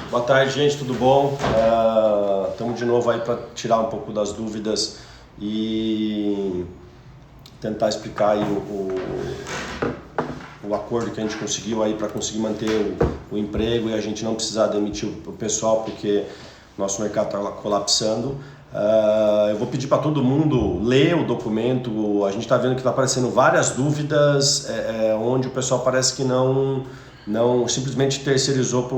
Boa tarde, gente, tudo bom? Estamos de novo aí para tirar um pouco das dúvidas e tentar explicar aí o acordo que a gente conseguiu aí para conseguir manter o emprego e a gente não precisar demitir o pessoal porque nosso mercado está colapsando. Eu vou pedir para todo mundo ler o documento. A gente está vendo que está aparecendo várias dúvidas onde o pessoal parece que não simplesmente terceirizou para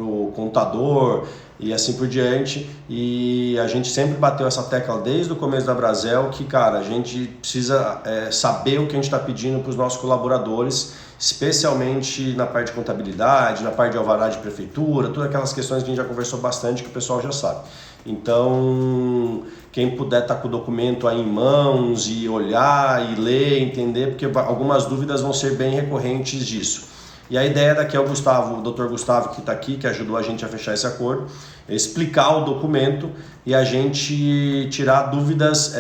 o contador e assim por diante, e a gente sempre bateu essa tecla desde o começo da Brasel que, cara, a gente precisa saber o que a gente está pedindo para os nossos colaboradores, especialmente na parte de contabilidade, na parte de alvará de prefeitura, todas aquelas questões que a gente já conversou bastante, que o pessoal já sabe. Então, quem puder estar com o documento aí em mãos e olhar e ler, entender, porque algumas dúvidas vão ser bem recorrentes disso. E a ideia daqui é o Dr. Gustavo, que está aqui, que ajudou a gente a fechar esse acordo, explicar o documento e a gente tirar dúvidas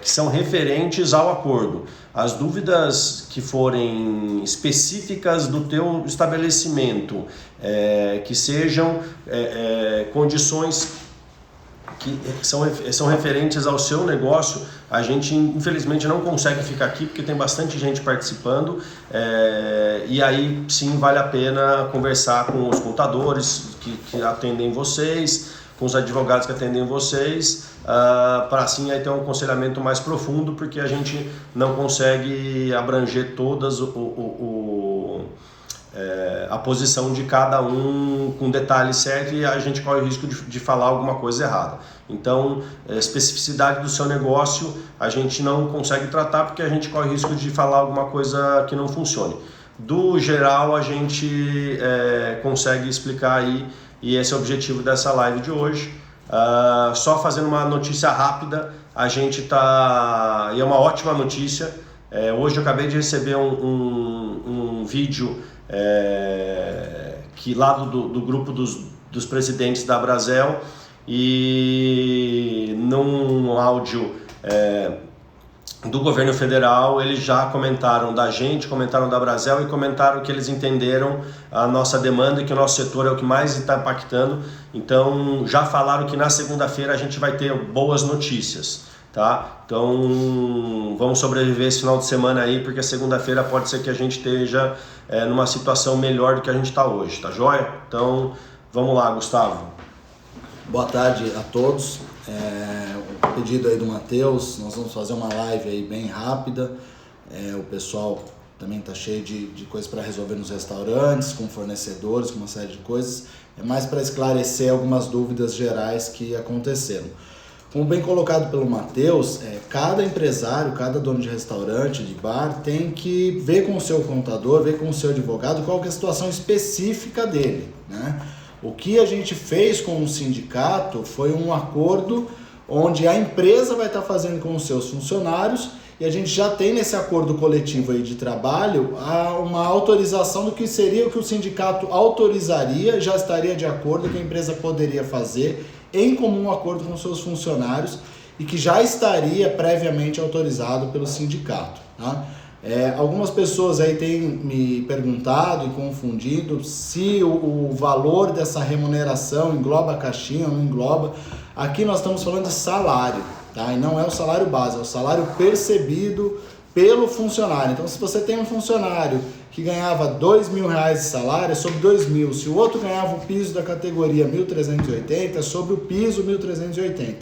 que são referentes ao acordo. As dúvidas que forem específicas do teu estabelecimento, que sejam condições que são referentes ao seu negócio, a gente infelizmente não consegue ficar aqui porque tem bastante gente participando, e aí sim vale a pena conversar com os contadores que atendem vocês, com os advogados que atendem vocês, para assim aí ter um aconselhamento mais profundo, porque a gente não consegue abranger todas a posição de cada um com detalhe certo e a gente corre o risco de falar alguma coisa errada. Então, a especificidade do seu negócio a gente não consegue tratar porque a gente corre o risco de falar alguma coisa que não funcione. Do geral, a gente consegue explicar aí, e esse é o objetivo dessa live de hoje. Só fazendo uma notícia rápida, a gente tá... e é uma ótima notícia. Hoje eu acabei de receber um vídeo que lá do grupo dos presidentes da Brasel, e num áudio do governo federal eles já comentaram da gente, comentaram da Brasel e comentaram que eles entenderam a nossa demanda e que o nosso setor é o que mais está impactando. Então já falaram que na segunda-feira a gente vai ter boas notícias. Tá? Então vamos sobreviver esse final de semana aí, porque segunda-feira pode ser que a gente esteja numa situação melhor do que a gente está hoje, tá joia? Então vamos lá, Gustavo. Boa tarde a todos. O pedido aí do Matheus, nós vamos fazer uma live aí bem rápida. O pessoal também está cheio de coisas para resolver nos restaurantes, com fornecedores, com uma série de coisas. É mais para esclarecer algumas dúvidas gerais que aconteceram. Como bem colocado pelo Matheus, cada empresário, cada dono de restaurante, de bar, tem que ver com o seu contador, ver com o seu advogado qual que é a situação específica dele, né? O que a gente fez com o sindicato foi um acordo onde a empresa vai estar fazendo com os seus funcionários, e a gente já tem nesse acordo coletivo aí de trabalho uma autorização do que seria o que o sindicato autorizaria, já estaria de acordo que a empresa poderia fazer em comum acordo com seus funcionários e que já estaria previamente autorizado pelo sindicato, tá? Algumas pessoas aí têm me perguntado e confundido se o valor dessa remuneração engloba a caixinha ou não engloba. Aqui nós estamos falando de salário, tá? E não é o salário base, é o salário percebido pelo funcionário. Então, se você tem um funcionário que ganhava R$2.000 de salário, é sobre R$2.000. Se o outro ganhava o piso da categoria 1.380, é sobre o piso 1.380.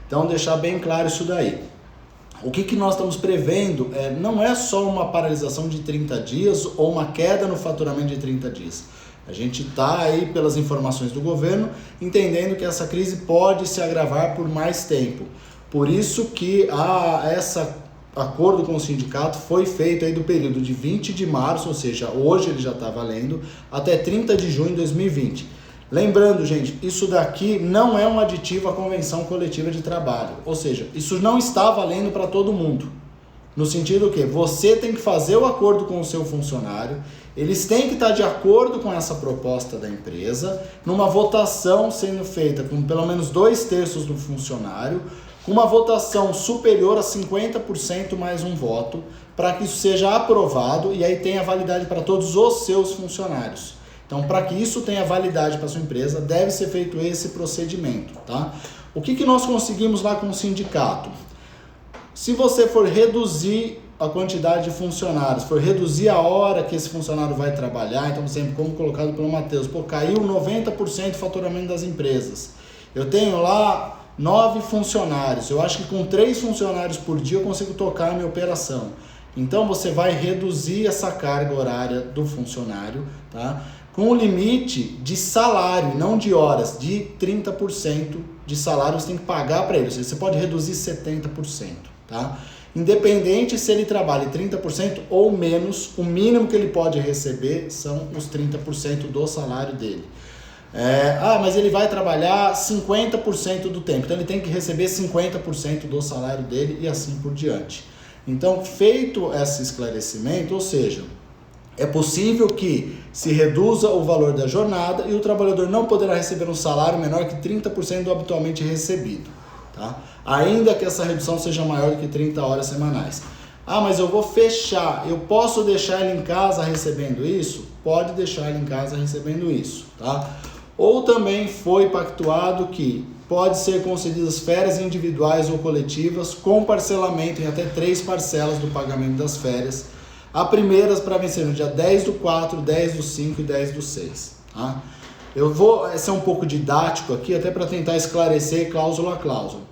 Então, deixar bem claro isso daí. O que nós estamos prevendo não é só uma paralisação de 30 dias ou uma queda no faturamento de 30 dias. A gente está aí, pelas informações do governo, entendendo que essa crise pode se agravar por mais tempo. Por isso que esse acordo com o sindicato foi feito aí do período de 20 de março, ou seja, hoje ele já está valendo, até 30 de junho de 2020. Lembrando, gente, isso daqui não é um aditivo à convenção coletiva de trabalho, ou seja, isso não está valendo para todo mundo, no sentido que você tem que fazer o acordo com o seu funcionário, eles têm que estar de acordo com essa proposta da empresa, numa votação sendo feita com pelo menos 2/3 do funcionário, com uma votação superior a 50% mais um voto, para que isso seja aprovado e aí tenha validade para todos os seus funcionários. Então, para que isso tenha validade para sua empresa, deve ser feito esse procedimento, tá? O que nós conseguimos lá com o sindicato? Se você for reduzir a quantidade de funcionários, for reduzir a hora que esse funcionário vai trabalhar, então, sempre como colocado pelo Matheus, caiu 90% do faturamento das empresas. Eu tenho lá 9 funcionários, eu acho que com 3 funcionários por dia eu consigo tocar a minha operação. Então, você vai reduzir essa carga horária do funcionário, tá? Com o limite de salário, não de horas, de 30% de salário você tem que pagar para ele, ou seja, você pode reduzir 70%, tá? Independente se ele trabalha 30% ou menos, o mínimo que ele pode receber são os 30% do salário dele. Mas ele vai trabalhar 50% do tempo, então ele tem que receber 50% do salário dele e assim por diante. Então, feito esse esclarecimento, ou seja, é possível que se reduza o valor da jornada e o trabalhador não poderá receber um salário menor que 30% do habitualmente recebido, tá? Ainda que essa redução seja maior do que 30 horas semanais. Mas eu vou fechar, eu posso deixar ele em casa recebendo isso? Pode deixar ele em casa recebendo isso, tá? Ou também foi pactuado que pode ser concedidas férias individuais ou coletivas com parcelamento em até 3 parcelas do pagamento das férias. A primeira para vencer no dia 10/4, 10/5 e 10/6. Tá? Eu vou ser um pouco didático aqui, até para tentar esclarecer cláusula a cláusula.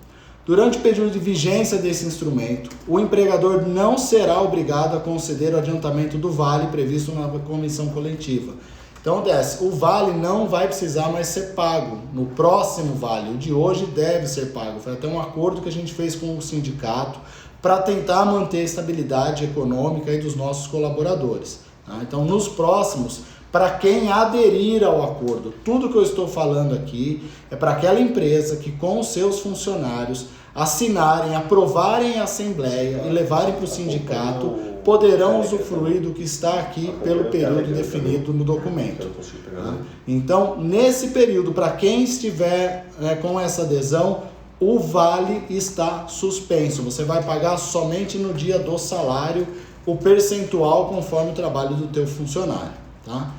Durante o período de vigência desse instrumento, o empregador não será obrigado a conceder o adiantamento do vale previsto na convenção coletiva. Então, o vale não vai precisar mais ser pago no próximo vale. O de hoje deve ser pago. Foi até um acordo que a gente fez com o sindicato para tentar manter a estabilidade econômica aí dos nossos colaboradores. Tá? Então, nos próximos, para quem aderir ao acordo, tudo que eu estou falando aqui é para aquela empresa que com os seus funcionários assinarem, aprovarem a assembleia e levarem para o sindicato, poderão usufruir do que está aqui pelo período definido no documento. Tá? Então, nesse período, para quem estiver com essa adesão, o vale está suspenso. Você vai pagar somente no dia do salário o percentual conforme o trabalho do teu funcionário. Tá?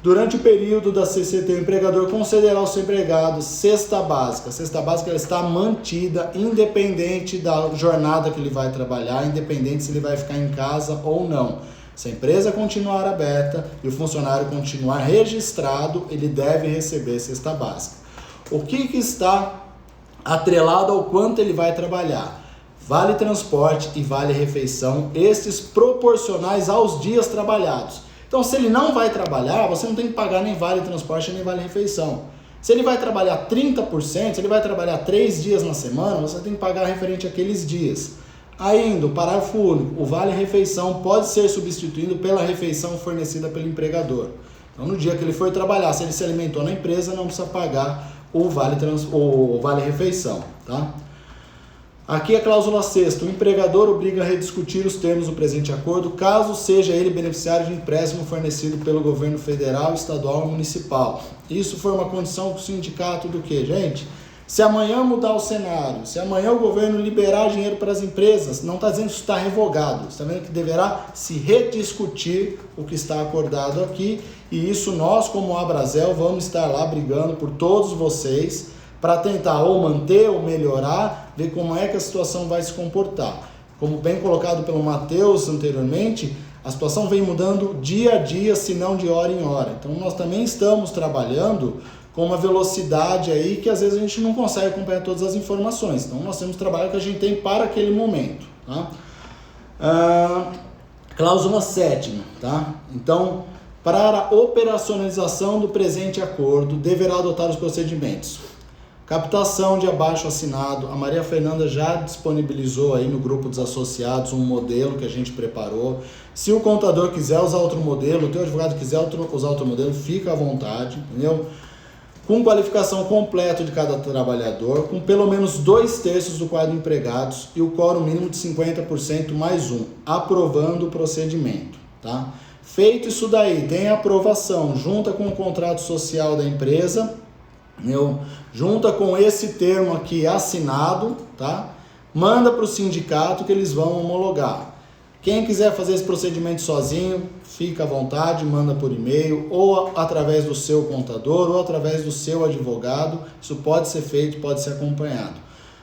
Durante o período da CCT, o empregador concederá ao seu empregado cesta básica. A cesta básica ela está mantida independente da jornada que ele vai trabalhar, independente se ele vai ficar em casa ou não. Se a empresa continuar aberta e o funcionário continuar registrado, ele deve receber cesta básica. O que está atrelado ao quanto ele vai trabalhar? Vale transporte e vale refeição, estes proporcionais aos dias trabalhados. Então, se ele não vai trabalhar, você não tem que pagar nem vale transporte nem vale refeição. Se ele vai trabalhar 30%, se ele vai trabalhar 3 dias na semana, você tem que pagar referente àqueles dias. Ainda, o parágrafo único, o vale refeição pode ser substituído pela refeição fornecida pelo empregador. Então, no dia que ele for trabalhar, se ele se alimentou na empresa, não precisa pagar o vale refeição, tá? Aqui a cláusula 6ª, o empregador obriga a rediscutir os termos do presente acordo, caso seja ele beneficiário de empréstimo fornecido pelo governo federal, estadual ou municipal. Isso foi uma condição do sindicato do quê, gente? Se amanhã mudar o cenário, se amanhã o governo liberar dinheiro para as empresas, não está dizendo que isso está revogado, está vendo que deverá se rediscutir o que está acordado aqui, e isso nós, como Abrazel, vamos estar lá brigando por todos vocês, para tentar ou manter ou melhorar, ver como é que a situação vai se comportar. Como bem colocado pelo Matheus anteriormente, a situação vem mudando dia a dia, se não de hora em hora. Então nós também estamos trabalhando com uma velocidade aí que às vezes a gente não consegue acompanhar todas as informações. Então nós temos que trabalhar o que a gente tem para aquele momento. Tá? Cláusula 7ª, tá? Então, para a operacionalização do presente acordo, deverá adotar os procedimentos. Captação de abaixo assinado, a Maria Fernanda já disponibilizou aí no grupo dos associados um modelo que a gente preparou. Se o contador quiser usar outro modelo, o teu advogado quiser usar outro modelo, fica à vontade, entendeu? Com qualificação completa de cada trabalhador, com pelo menos 2/3 do quadro de empregados e o quórum mínimo de 50% mais 1, aprovando o procedimento, tá? Feito isso daí, tem a aprovação, junta com o contrato social da empresa, junta com esse termo aqui assinado, tá? Manda para o sindicato que eles vão homologar. Quem quiser fazer esse procedimento sozinho, fica à vontade, manda por e-mail, ou através do seu contador, ou através do seu advogado. Isso pode ser feito, pode ser acompanhado.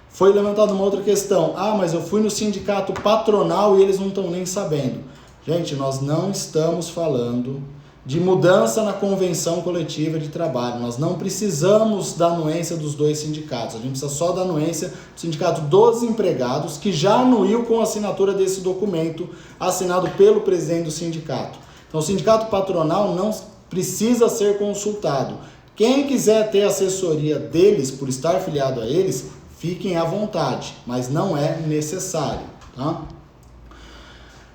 Foi levantada uma outra questão. Mas eu fui no sindicato patronal e eles não estão nem sabendo. Gente, nós não estamos falando de mudança na convenção coletiva de trabalho. Nós não precisamos da anuência dos dois sindicatos. A gente precisa só da anuência do sindicato dos empregados, que já anuiu com a assinatura desse documento assinado pelo presidente do sindicato. Então, o sindicato patronal não precisa ser consultado. Quem quiser ter assessoria deles, por estar filiado a eles, fiquem à vontade, mas não é necessário, tá?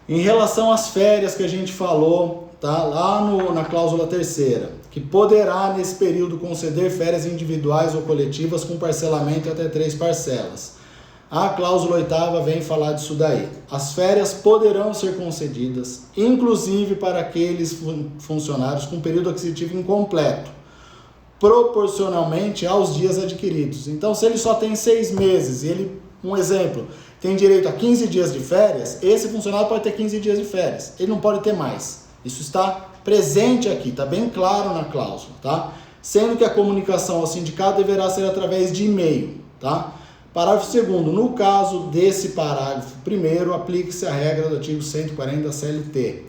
Em relação às férias que a gente falou, tá? Lá na cláusula 3ª, que poderá nesse período conceder férias individuais ou coletivas com parcelamento até 3 parcelas. A cláusula 8ª vem falar disso daí. As férias poderão ser concedidas, inclusive para aqueles funcionários com período aquisitivo incompleto, proporcionalmente aos dias adquiridos. Então, se ele só tem 6 meses, e ele, um exemplo, tem direito a 15 dias de férias, esse funcionário pode ter 15 dias de férias. Ele não pode ter mais. Isso está presente aqui, está bem claro na cláusula, tá? Sendo que a comunicação ao sindicato deverá ser através de e-mail, tá? Parágrafo 2º, no caso desse parágrafo 1º, aplique-se a regra do artigo 140 da CLT.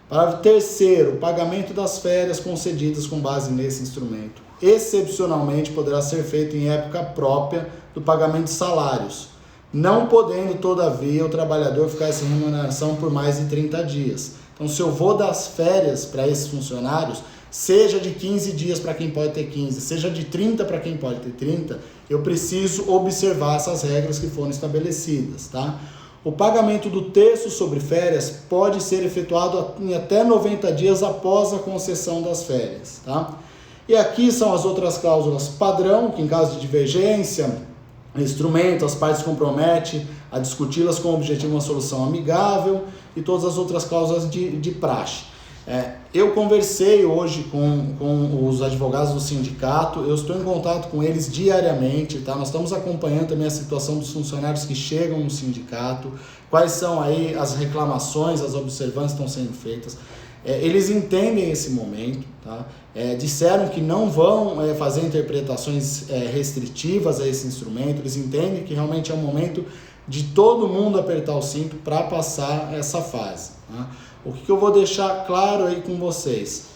Parágrafo 3º, pagamento das férias concedidas com base nesse instrumento, excepcionalmente poderá ser feito em época própria do pagamento de salários, não podendo, todavia, o trabalhador ficar sem remuneração por mais de 30 dias. Então, se eu vou dar as férias para esses funcionários, seja de 15 dias para quem pode ter 15, seja de 30 para quem pode ter 30, eu preciso observar essas regras que foram estabelecidas, tá? O pagamento do terço sobre férias pode ser efetuado em até 90 dias após a concessão das férias, tá? E aqui são as outras cláusulas padrão, que em caso de divergência, instrumento, as partes comprometem a discuti-las com o objetivo de uma solução amigável e todas as outras cláusulas de praxe. Eu conversei hoje com os advogados do sindicato, eu estou em contato com eles diariamente, tá? Nós estamos acompanhando também a situação dos funcionários que chegam no sindicato, quais são aí as reclamações, as observâncias que estão sendo feitas. Eles entendem esse momento, tá? Disseram que não vão fazer interpretações restritivas a esse instrumento, eles entendem que realmente é um momento de todo mundo apertar o cinto para passar essa fase, tá? O que eu vou deixar claro aí com vocês,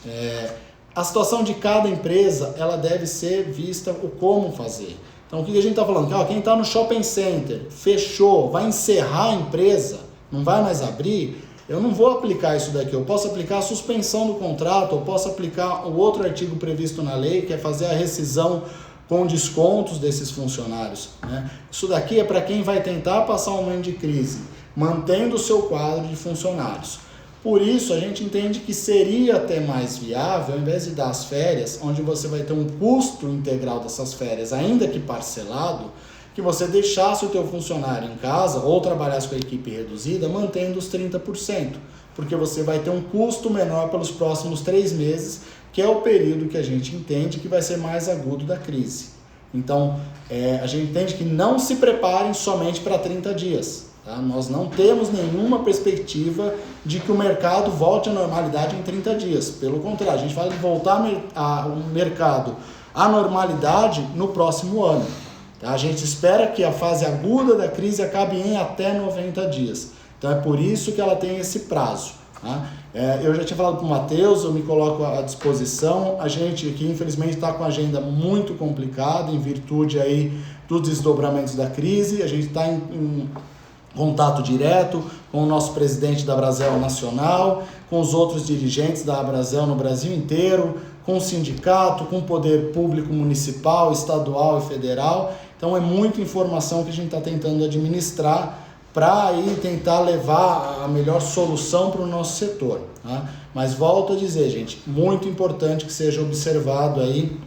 a situação de cada empresa, ela deve ser vista o como fazer. Então, o que a gente está falando? Quem está no shopping center, fechou, vai encerrar a empresa, não vai mais abrir, eu não vou aplicar isso daqui. Eu posso aplicar a suspensão do contrato, eu posso aplicar o outro artigo previsto na lei, que é fazer a rescisão com descontos desses funcionários, né? Isso daqui é para quem vai tentar passar um momento de crise, mantendo o seu quadro de funcionários. Por isso, a gente entende que seria até mais viável, ao invés de dar as férias, onde você vai ter um custo integral dessas férias, ainda que parcelado, que você deixasse o teu funcionário em casa ou trabalhasse com a equipe reduzida, mantendo os 30%, porque você vai ter um custo menor pelos próximos 3 meses, que é o período que a gente entende que vai ser mais agudo da crise. Então, a gente entende que não se preparem somente para 30 dias. Tá? Nós não temos nenhuma perspectiva de que o mercado volte à normalidade em 30 dias. Pelo contrário, a gente fala de voltar o mercado à normalidade no próximo ano. Tá? A gente espera que a fase aguda da crise acabe em até 90 dias. Então é por isso que ela tem esse prazo. Tá? Eu já tinha falado com o Matheus, eu me coloco à disposição. A gente aqui, infelizmente, está com a agenda muito complicada em virtude aí dos desdobramentos da crise. A gente está em contato direto com o nosso presidente da Abrazel Nacional, com os outros dirigentes da Abrazel no Brasil inteiro, com o sindicato, com o poder público municipal, estadual e federal. Então é muita informação que a gente está tentando administrar para aí tentar levar a melhor solução para o nosso setor, tá? Mas volto a dizer, gente, muito importante que seja observado aí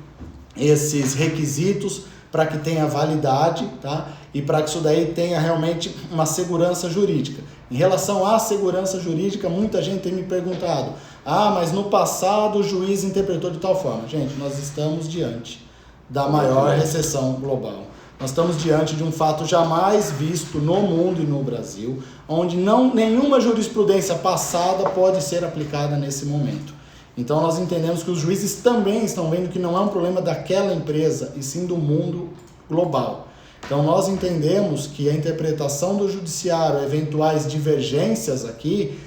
esses requisitos para que tenha validade, tá? E para que isso daí tenha realmente uma segurança jurídica. Em relação à segurança jurídica, muita gente tem me perguntado, mas no passado o juiz interpretou de tal forma. Gente, nós estamos diante da maior recessão global. Nós estamos diante de um fato jamais visto no mundo e no Brasil, onde nenhuma jurisprudência passada pode ser aplicada nesse momento. Então nós entendemos que os juízes também estão vendo que não é um problema daquela empresa, e sim do mundo global. Então nós entendemos que a interpretação do judiciário, eventuais divergências aqui,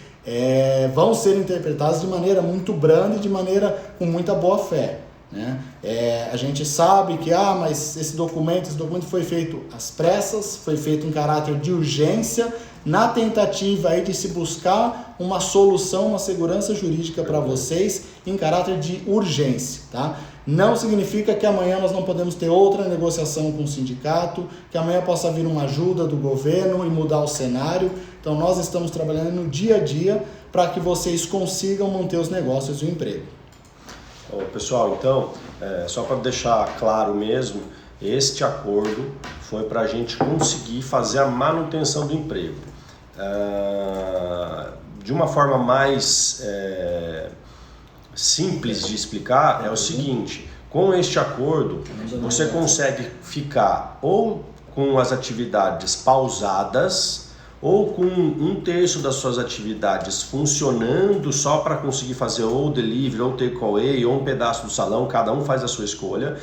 vão ser interpretadas de maneira muito branda e de maneira com muita boa fé. Né? A gente sabe que mas esse documento foi feito às pressas, foi feito em caráter de urgência, na tentativa aí de se buscar uma solução, uma segurança jurídica para vocês em caráter de urgência, tá? Não significa que amanhã nós não podemos ter outra negociação com o sindicato, que amanhã possa vir uma ajuda do governo e mudar o cenário. Então nós estamos trabalhando no dia a dia para que vocês consigam manter os negócios e o emprego. Bom, pessoal, então, só para deixar claro mesmo, este acordo foi para a gente conseguir fazer a manutenção do emprego. De uma forma mais simples de explicar, é o seguinte: com este acordo você consegue ficar ou com as atividades pausadas ou com 1/3 das suas atividades funcionando só para conseguir fazer ou delivery, ou takeaway, ou um pedaço do salão, cada um faz a sua escolha,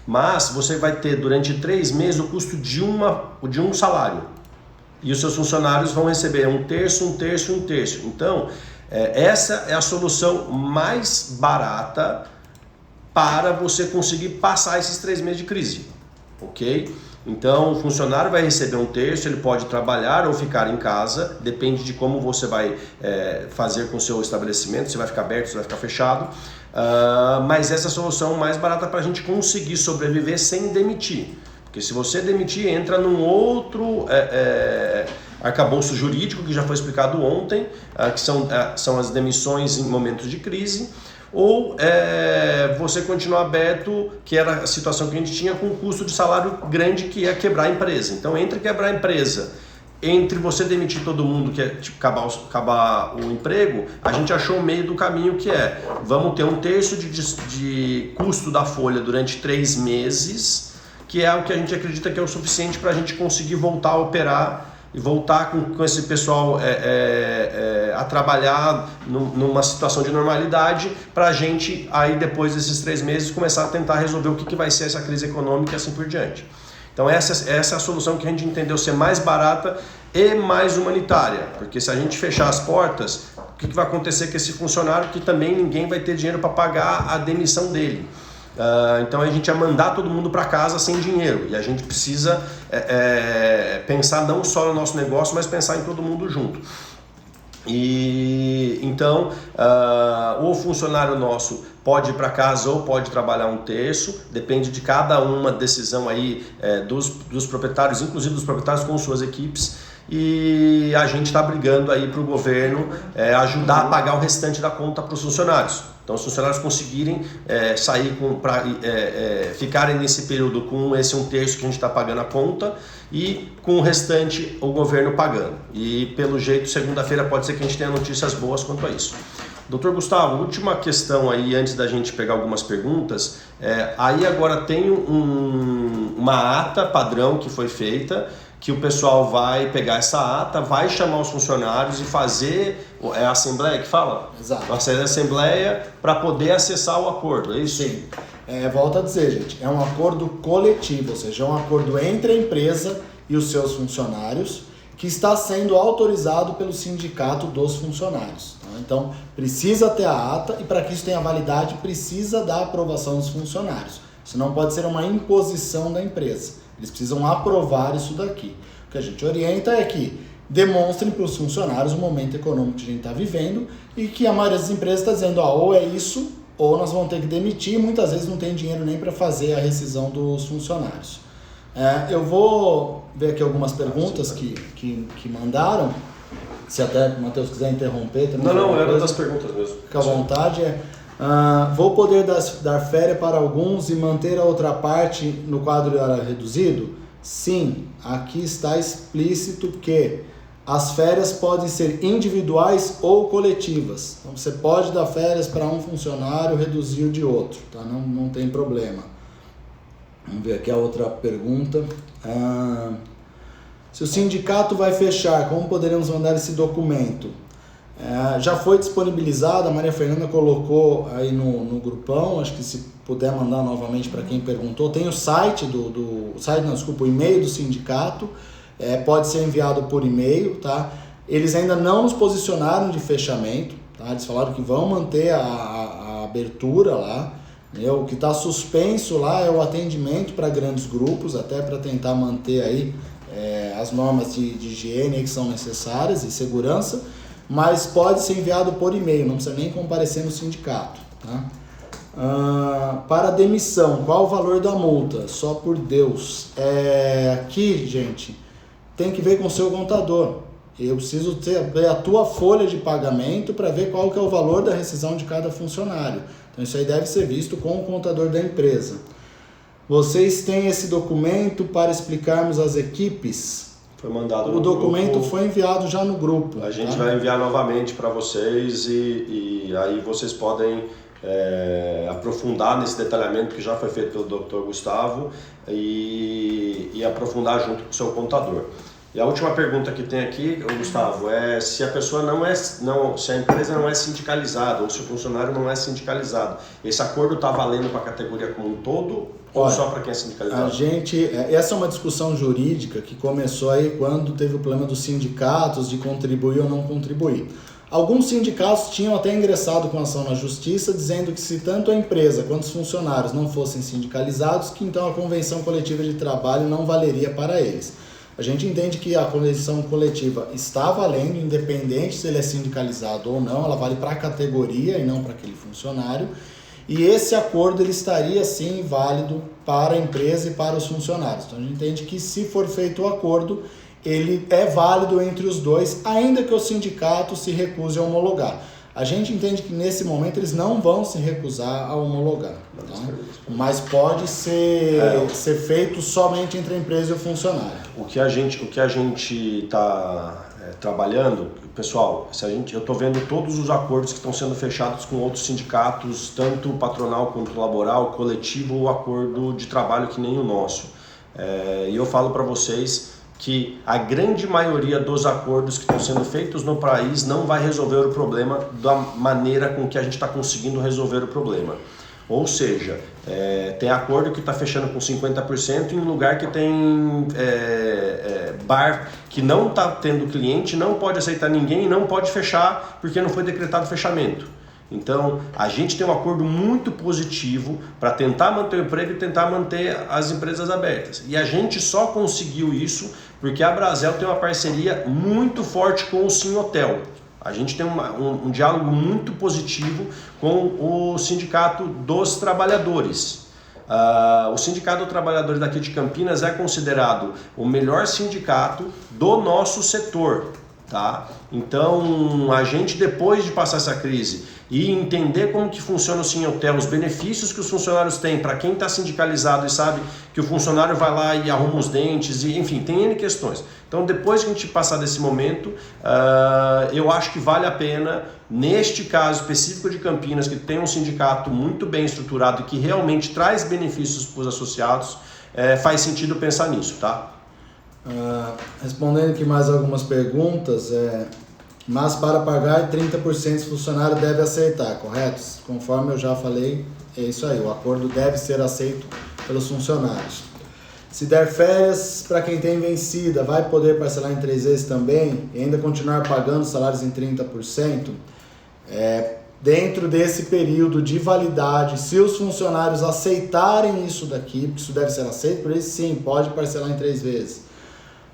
mas você vai ter durante 3 meses o custo de um salário, e os seus funcionários vão receber 1/3, 1/3 e 1/3. Então, essa é a solução mais barata para você conseguir passar esses 3 meses de crise, ok? Então, o funcionário vai receber 1/3, ele pode trabalhar ou ficar em casa, depende de como você vai fazer com o seu estabelecimento, se vai ficar aberto, se vai ficar fechado, mas essa é a solução mais barata para a gente conseguir sobreviver sem demitir, porque se você demitir, entra num outro arcabouço jurídico que já foi explicado ontem, que são as demissões em momentos de crise, ou você continuar aberto, que era a situação que a gente tinha, com um custo de salário grande, que é quebrar a empresa. Então, entre quebrar a empresa, entre você demitir todo mundo, que é acabar o emprego, a gente achou o meio do caminho, que vamos ter 1/3 de custo da folha durante 3 meses, que é o que a gente acredita que é o suficiente para a gente conseguir voltar a operar e voltar com esse pessoal a trabalhar numa situação de normalidade, para a gente, aí depois desses 3 meses, começar a tentar resolver o que vai ser essa crise econômica e assim por diante. Então essa é a solução que a gente entendeu ser mais barata e mais humanitária, porque se a gente fechar as portas, o que vai acontecer com esse funcionário, que também ninguém vai ter dinheiro para pagar a demissão dele. Então a gente ia mandar todo mundo para casa sem dinheiro, e a gente precisa pensar não só no nosso negócio, mas pensar em todo mundo junto. E então o funcionário nosso pode ir para casa ou pode trabalhar 1/3, depende de cada uma decisão aí dos proprietários, inclusive dos proprietários com suas equipes. E a gente está brigando aí para o governo ajudar a pagar o restante da conta para os funcionários. Então, os funcionários conseguirem sair ficarem nesse período com esse 1/3 que a gente está pagando a conta, e com o restante o governo pagando. E pelo jeito, segunda-feira pode ser que a gente tenha notícias boas quanto a isso. Doutor Gustavo, última questão aí, antes da gente pegar algumas perguntas. Aí agora tem uma ata padrão que foi feita, que o pessoal vai pegar essa ata, vai chamar os funcionários e fazer a assembleia que fala? Exato. Fazer a assembleia para poder acessar o acordo, é isso? Sim. Volto a dizer, gente, é um acordo coletivo, ou seja, é um acordo entre a empresa e os seus funcionários, que está sendo autorizado pelo sindicato dos funcionários. Tá? Então, precisa ter a ata, e para que isso tenha validade, precisa da aprovação dos funcionários. Isso não pode ser uma imposição da empresa. Eles precisam aprovar isso daqui. O que a gente orienta é que demonstrem para os funcionários o momento econômico que a gente está vivendo, e que a maioria das empresas está dizendo, ou é isso, ou nós vamos ter que demitir, e muitas vezes não tem dinheiro nem para fazer a rescisão dos funcionários. Eu vou ver aqui algumas perguntas que mandaram, se até o Matheus quiser interromper. Também não, era das perguntas mesmo. Fica à vontade. Vou poder dar férias para alguns e manter a outra parte no quadro de hora reduzido? Sim, aqui está explícito que as férias podem ser individuais ou coletivas. Então você pode dar férias para um funcionário, reduzir o de outro, tá? Não tem problema. Vamos ver aqui a outra pergunta. Se o sindicato vai fechar, como poderemos mandar esse documento? Já foi disponibilizado, a Maria Fernanda colocou aí no grupão, acho que se puder mandar novamente para quem perguntou, tem o site o e-mail do sindicato, pode ser enviado por e-mail, tá? Eles ainda não nos posicionaram de fechamento, tá? Eles falaram que vão manter a abertura lá, né? O que está suspenso lá é o atendimento para grandes grupos, até para tentar manter aí as normas de higiene que são necessárias e segurança, mas pode ser enviado por e-mail, não precisa nem comparecer no sindicato. Tá? Para demissão, qual o valor da multa? Só por Deus. Aqui, gente, tem que ver com o seu contador. Eu preciso ver a tua folha de pagamento para ver qual que é o valor da rescisão de cada funcionário. Então isso aí deve ser visto com o contador da empresa. Vocês têm esse documento para explicarmos às equipes? Foi mandado no O documento grupo. foi enviado já no grupo. A gente vai enviar novamente para vocês e aí vocês podem aprofundar nesse detalhamento que já foi feito pelo Dr. Gustavo e aprofundar junto com o seu contador. E a última pergunta que tem aqui, Gustavo, é se a pessoa se a empresa não é sindicalizada ou se o funcionário não é sindicalizado. Esse acordo está valendo para a categoria como um todo ou só para quem é sindicalizado? Essa é uma discussão jurídica que começou aí quando teve o problema dos sindicatos de contribuir ou não contribuir. Alguns sindicatos tinham até ingressado com ação na justiça dizendo que se tanto a empresa quanto os funcionários não fossem sindicalizados, que então a convenção coletiva de trabalho não valeria para eles. A gente entende que a convenção coletiva está valendo, independente se ele é sindicalizado ou não, ela vale para a categoria e não para aquele funcionário. E esse acordo ele estaria sim válido para a empresa e para os funcionários. Então a gente entende que se for feito o acordo, ele é válido entre os dois, ainda que o sindicato se recuse a homologar. A gente entende que nesse momento eles não vão se recusar a homologar, tá? Mas pode ser feito somente entre a empresa e o funcionário. O que a gente está trabalhando, pessoal, eu estou vendo todos os acordos que estão sendo fechados com outros sindicatos, tanto patronal quanto laboral, coletivo ou acordo de trabalho que nem o nosso. E eu falo para vocês que a grande maioria dos acordos que estão sendo feitos no país não vai resolver o problema da maneira com que a gente está conseguindo resolver o problema. Ou seja, tem acordo que está fechando com 50% em um lugar que tem bar que não está tendo cliente, não pode aceitar ninguém e não pode fechar porque não foi decretado fechamento. Então, a gente tem um acordo muito positivo para tentar manter o emprego e tentar manter as empresas abertas. E a gente só conseguiu isso porque a Brasel tem uma parceria muito forte com o Sim Hotel. A gente tem um diálogo muito positivo com o Sindicato dos Trabalhadores. O Sindicato dos Trabalhadores daqui de Campinas é considerado o melhor sindicato do nosso setor. Tá? Então, a gente, depois de passar essa crise e entender como que funciona o Sim Hotel, os benefícios que os funcionários têm, para quem está sindicalizado e sabe que o funcionário vai lá e arruma os dentes, e, enfim, tem N questões. Então, depois que a gente passar desse momento, eu acho que vale a pena, neste caso específico de Campinas, que tem um sindicato muito bem estruturado e que realmente traz benefícios para os associados, faz sentido pensar nisso, tá? Respondendo aqui mais algumas perguntas, mas para pagar 30% o funcionário deve aceitar, correto? Conforme eu já falei, é isso aí, o acordo deve ser aceito pelos funcionários. Se der férias para quem tem vencida, vai poder parcelar em 3 vezes também e ainda continuar pagando salários em 30%? Dentro desse período de validade, se os funcionários aceitarem isso daqui, porque isso deve ser aceito por eles, sim, pode parcelar em 3 vezes.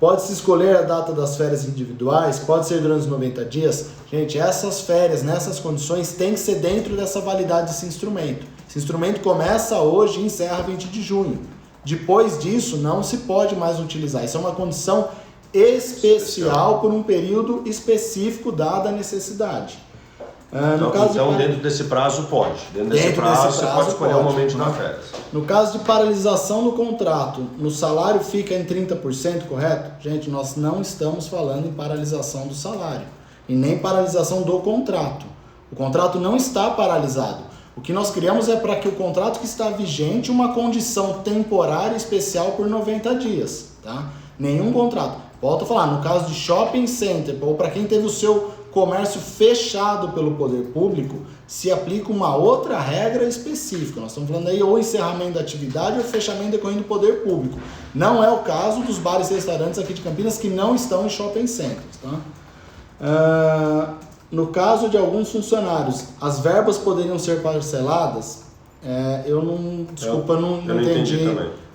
Pode-se escolher a data das férias individuais, pode ser durante os 90 dias. Gente, essas férias, nessas condições, tem que ser dentro dessa validade desse instrumento. Esse instrumento começa hoje e encerra 20 de junho. Depois disso, não se pode mais utilizar. Isso é uma condição especial por um período específico, dada a necessidade. Dentro desse prazo pode. Dentro desse prazo você pode escolher o momento da férias. No caso de paralisação do contrato, no salário fica em 30%, correto? Gente, nós não estamos falando em paralisação do salário e nem paralisação do contrato. O contrato não está paralisado. O que nós criamos é para que o contrato que está vigente, uma condição temporária especial por 90 dias, tá? Nenhum contrato. Volto a falar, no caso de shopping center, ou para quem teve o seu comércio fechado pelo poder público, se aplica uma outra regra específica. Nós estamos falando aí ou encerramento da atividade ou fechamento decorrente do poder público. Não é o caso dos bares e restaurantes aqui de Campinas que não estão em shopping centers, tá? No caso de alguns funcionários, as verbas poderiam ser parceladas? Eu não entendi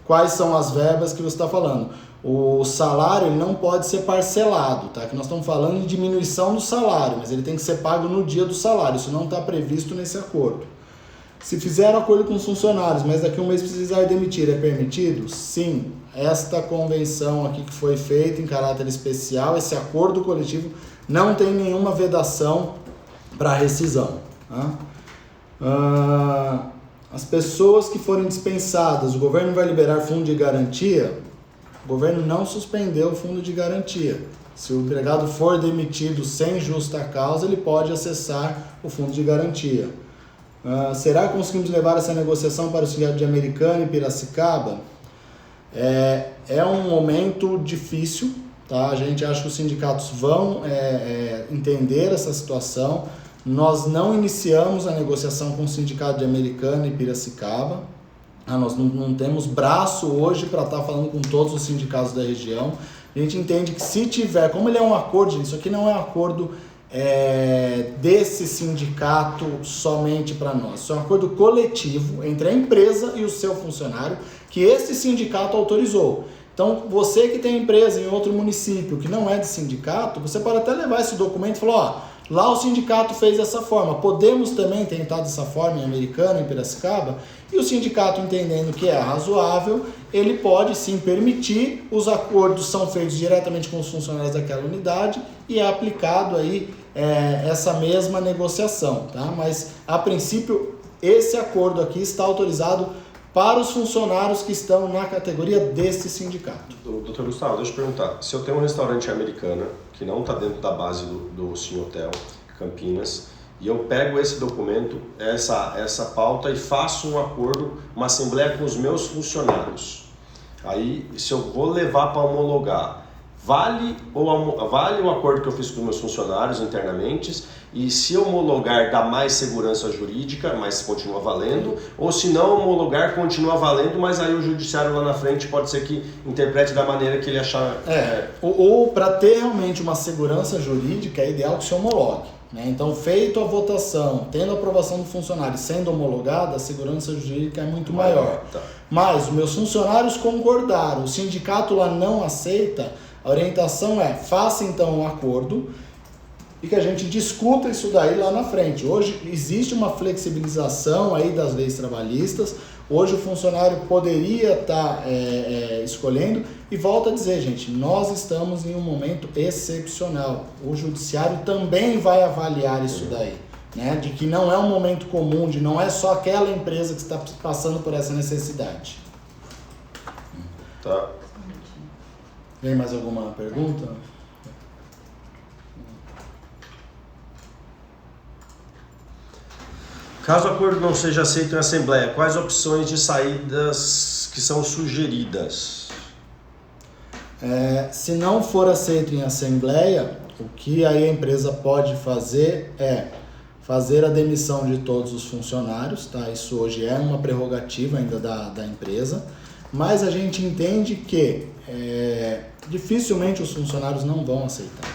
quais são as verbas que você está falando. O salário ele não pode ser parcelado, tá? Que nós estamos falando de diminuição do salário, mas ele tem que ser pago no dia do salário. Isso não está previsto nesse acordo. Se fizer acordo com os funcionários, mas daqui a um mês precisar demitir, é permitido? Sim. Esta convenção aqui que foi feita em caráter especial, esse acordo coletivo, não tem nenhuma vedação para rescisão. Tá? As pessoas que forem dispensadas, o governo vai liberar fundo de garantia? O governo não suspendeu o fundo de garantia. Se o empregado for demitido sem justa causa, ele pode acessar o fundo de garantia. Será que conseguimos levar essa negociação para o sindicato de Americana e Piracicaba? É um momento difícil, tá? A gente acha que os sindicatos vão entender essa situação. Nós não iniciamos a negociação com o sindicato de Americana e Piracicaba. Nós não temos braço hoje para estar falando com todos os sindicatos da região. A gente entende que se tiver, como ele é um acordo, gente, isso aqui não é um acordo desse sindicato somente para nós. Isso é um acordo coletivo entre a empresa e o seu funcionário que esse sindicato autorizou. Então, você que tem empresa em outro município que não é de sindicato, você pode até levar esse documento e falar, lá o sindicato fez dessa forma, podemos também tentar dessa forma em Americana, em Piracicaba? E o sindicato, entendendo que é razoável, ele pode sim permitir, os acordos são feitos diretamente com os funcionários daquela unidade e é aplicado aí essa mesma negociação, tá? Mas, a princípio, esse acordo aqui está autorizado para os funcionários que estão na categoria desse sindicato. Doutor Gustavo, deixa eu perguntar, se eu tenho um restaurante Americana, que não está dentro da base do Sim Hotel Campinas, e eu pego esse documento, essa pauta e faço um acordo, uma assembleia com os meus funcionários, aí se eu vou levar para homologar, vale o acordo que eu fiz com os meus funcionários internamente, e se homologar dá mais segurança jurídica, mas continua valendo, ou se não homologar continua valendo, mas aí o judiciário lá na frente pode ser que interprete da maneira que ele achar. Ou para ter realmente uma segurança jurídica é ideal que se homologue, né? Então, feito a votação, tendo a aprovação do funcionário sendo homologada, a segurança jurídica é muito maior. Tá. Mas os meus funcionários concordaram, o sindicato lá não aceita, a orientação faça então um acordo e que a gente discuta isso daí lá na frente. Hoje existe uma flexibilização aí das leis trabalhistas, hoje o funcionário poderia estar escolhendo, e volto a dizer, gente, nós estamos em um momento excepcional. O judiciário também vai avaliar isso daí, né? De que não é um momento comum, de não é só aquela empresa que está passando por essa necessidade. Tá. Tem mais alguma pergunta? Caso o acordo não seja aceito em assembleia, quais opções de saídas que são sugeridas? Se não for aceito em assembleia, o que aí a empresa pode fazer é fazer a demissão de todos os funcionários, tá? Isso hoje é uma prerrogativa ainda da empresa, mas a gente entende que dificilmente os funcionários não vão aceitar.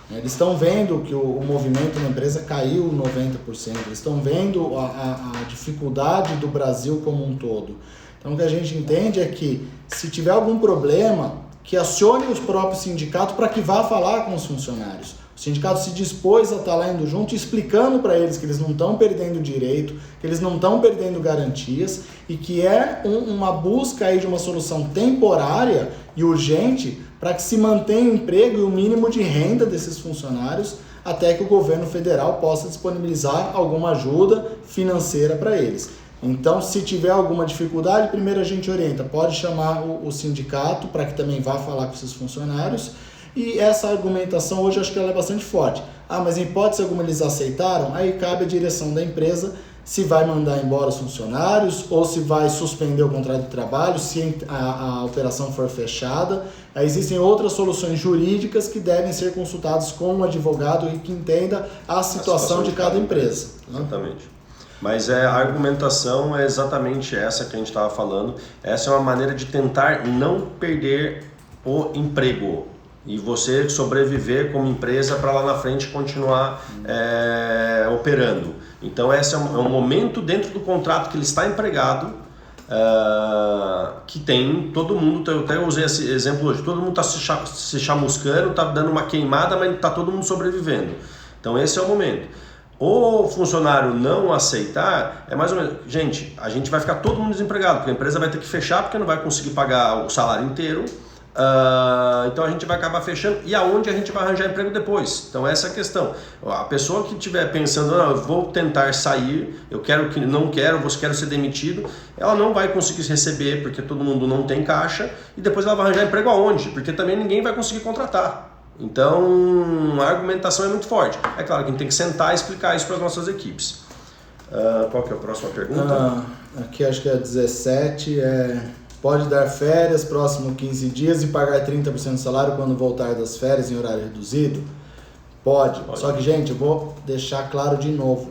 Eles estão vendo que o movimento na empresa caiu 90%, eles estão vendo a dificuldade do Brasil como um todo. Então o que a gente entende é que se tiver algum problema, que acione os próprios sindicatos para que vá falar com os funcionários. O sindicato se dispôs a estar lá indo junto, explicando para eles que eles não estão perdendo direito, que eles não estão perdendo garantias e que é uma busca aí de uma solução temporária e urgente para que se mantenha o emprego e o mínimo de renda desses funcionários até que o governo federal possa disponibilizar alguma ajuda financeira para eles. Então, se tiver alguma dificuldade, primeiro a gente orienta, pode chamar o sindicato para que também vá falar com esses funcionários. E essa argumentação hoje acho que ela é bastante forte. Mas em hipótese alguma eles aceitaram, aí cabe à direção da empresa se vai mandar embora os funcionários ou se vai suspender o contrato de trabalho, se a operação for fechada. Existem outras soluções jurídicas que devem ser consultadas com um advogado e que entenda a situação de cada empresa. Exatamente. Mas a argumentação é exatamente essa que a gente estava falando. Essa é uma maneira de tentar não perder o emprego e você sobreviver como empresa para lá na frente continuar operando. Então esse é um momento dentro do contrato que ele está empregado, que tem todo mundo, eu até usei esse exemplo hoje, todo mundo está se chamuscando, está dando uma queimada, mas está todo mundo sobrevivendo. Então esse é o momento. O funcionário não aceitar, é mais ou menos, gente, a gente vai ficar todo mundo desempregado, porque a empresa vai ter que fechar porque não vai conseguir pagar o salário inteiro. Então a gente vai acabar fechando, e aonde a gente vai arranjar emprego depois? Então essa é a questão. A pessoa que estiver pensando, não, eu vou tentar sair, não quero ser demitido, ela não vai conseguir receber porque todo mundo não tem caixa, e depois ela vai arranjar emprego aonde? Porque também ninguém vai conseguir contratar. Então a argumentação é muito forte. É claro que a gente tem que sentar e explicar isso para as nossas equipes. Qual que é a próxima pergunta? Aqui acho que é 17, pode dar férias próximo 15 dias e pagar 30% do salário quando voltar das férias em horário reduzido? Pode. Só que, gente, eu vou deixar claro de novo.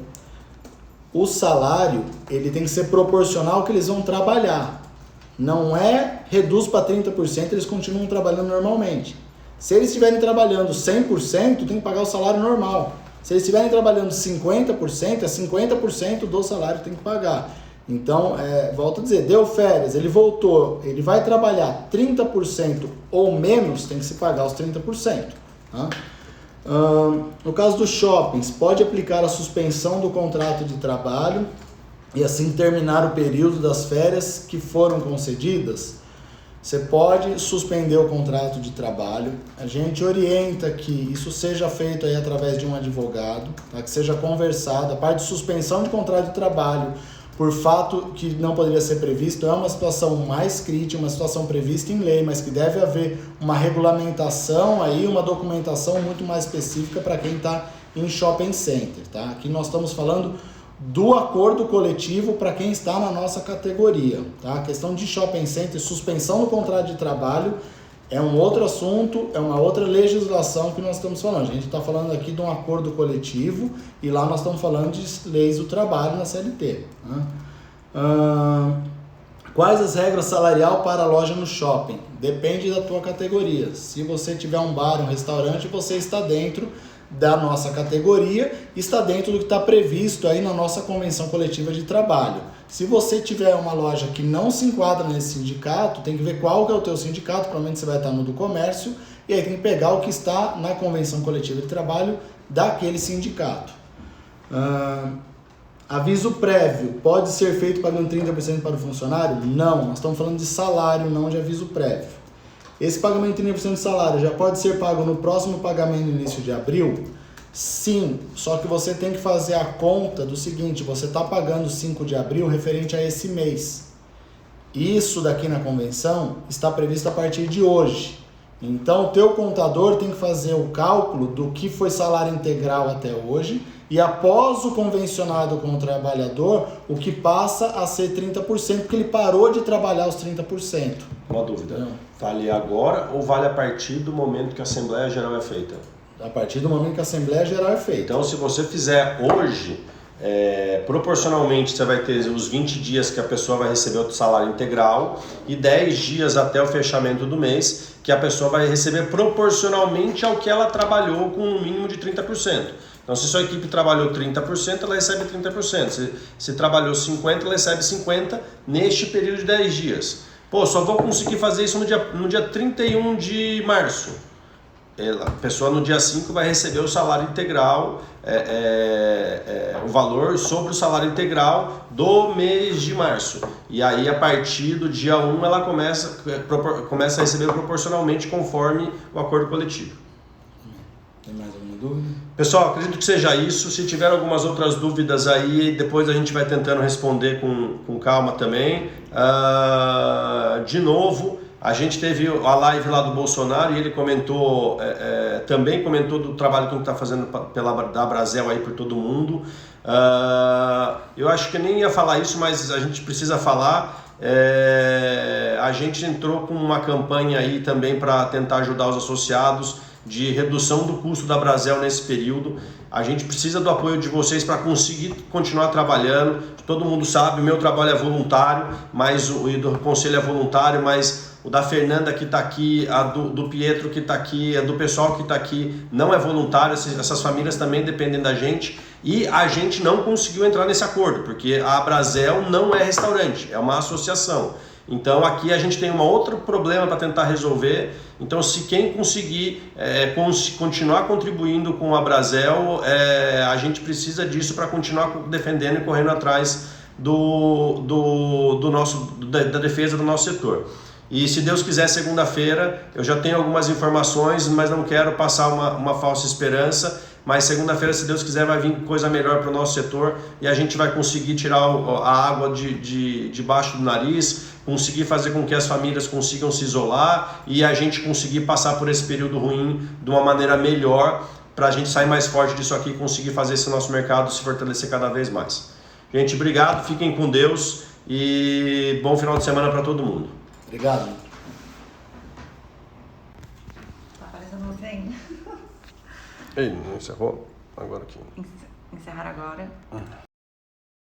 O salário, ele tem que ser proporcional ao que eles vão trabalhar. Não reduz para 30%, eles continuam trabalhando normalmente. Se eles estiverem trabalhando 100%, tem que pagar o salário normal. Se eles estiverem trabalhando 50%, 50% do salário tem que pagar. Então, volto a dizer, deu férias, ele voltou, ele vai trabalhar 30% ou menos, tem que se pagar os 30%. Tá? No caso dos shoppings, pode aplicar a suspensão do contrato de trabalho e assim terminar o período das férias que foram concedidas? Você pode suspender o contrato de trabalho. A gente orienta que isso seja feito aí através de um advogado, tá? Que seja conversado. A parte de suspensão de contrato de trabalho por fato que não poderia ser previsto, é uma situação mais crítica, uma situação prevista em lei, mas que deve haver uma regulamentação aí, uma documentação muito mais específica para quem está em shopping center, tá? Aqui nós estamos falando do acordo coletivo para quem está na nossa categoria, tá? A questão de shopping center, suspensão do contrato de trabalho, é um outro assunto, é uma outra legislação que nós estamos falando. A gente está falando aqui de um acordo coletivo e lá nós estamos falando de leis do trabalho na CLT. Né? Quais as regras salarial para a loja no shopping? Depende da tua categoria. Se você tiver um bar, um restaurante, você está dentro da nossa categoria, está dentro do que está previsto aí na nossa convenção coletiva de trabalho. Se você tiver uma loja que não se enquadra nesse sindicato, tem que ver qual que é o teu sindicato, provavelmente você vai estar no do comércio, e aí tem que pegar o que está na convenção coletiva de trabalho daquele sindicato. Aviso prévio, pode ser feito pagando 30% para o funcionário? Não, nós estamos falando de salário, não de aviso prévio. Esse pagamento de 30% de salário já pode ser pago no próximo pagamento no início de abril? Sim, só que você tem que fazer a conta do seguinte, você está pagando 5 de abril referente a esse mês. Isso daqui na convenção está previsto a partir de hoje. Então o teu contador tem que fazer o cálculo do que foi salário integral até hoje e após o convencionado com o trabalhador, o que passa a ser 30%, porque ele parou de trabalhar os 30%. Uma dúvida, vale agora ou vale a partir do momento que a Assembleia Geral é feita? A partir do momento que a Assembleia Geral é feita. Então, se você fizer hoje, proporcionalmente você vai ter os 20 dias que a pessoa vai receber o salário integral e 10 dias até o fechamento do mês que a pessoa vai receber proporcionalmente ao que ela trabalhou com um mínimo de 30%. Então, se sua equipe trabalhou 30%, ela recebe 30%. Se trabalhou 50%, ela recebe 50% neste período de 10 dias. Pô, só vou conseguir fazer isso no dia 31 de março. A pessoa no dia 5 vai receber o salário integral, o valor sobre o salário integral do mês de março. E aí, a partir do dia 1, ela começa a receber proporcionalmente conforme o acordo coletivo. Tem mais alguma dúvida? Pessoal, acredito que seja isso. Se tiver algumas outras dúvidas aí, depois a gente vai tentando responder com calma também. De novo, a gente teve a live lá do Bolsonaro e ele comentou, também comentou do trabalho que a gente está fazendo da Brasel aí por todo mundo. Eu acho que eu nem ia falar isso, mas a gente precisa falar. A gente entrou com uma campanha aí também para tentar ajudar os associados de redução do custo da Brasel nesse período. A gente precisa do apoio de vocês para conseguir continuar trabalhando. Todo mundo sabe, o meu trabalho é voluntário, mas o do conselho é voluntário, mas o da Fernanda que está aqui, a do Pietro que está aqui, a do pessoal que está aqui não é voluntário. Essas famílias também dependem da gente e a gente não conseguiu entrar nesse acordo, porque a Brasel não é restaurante, é uma associação. Então aqui a gente tem um outro problema para tentar resolver. Então se quem conseguir continuar contribuindo com a Brasel, a gente precisa disso para continuar defendendo e correndo atrás da defesa do nosso setor. E se Deus quiser, segunda-feira, eu já tenho algumas informações, mas não quero passar uma falsa esperança. Mas segunda-feira, se Deus quiser, vai vir coisa melhor para o nosso setor e a gente vai conseguir tirar a água debaixo do nariz, conseguir fazer com que as famílias consigam se isolar e a gente conseguir passar por esse período ruim de uma maneira melhor para a gente sair mais forte disso aqui e conseguir fazer esse nosso mercado se fortalecer cada vez mais. Gente, obrigado, fiquem com Deus e bom final de semana para todo mundo. Obrigado. Tá aparecendo bem. Ei, não encerrou? Agora aqui. Encerrar agora.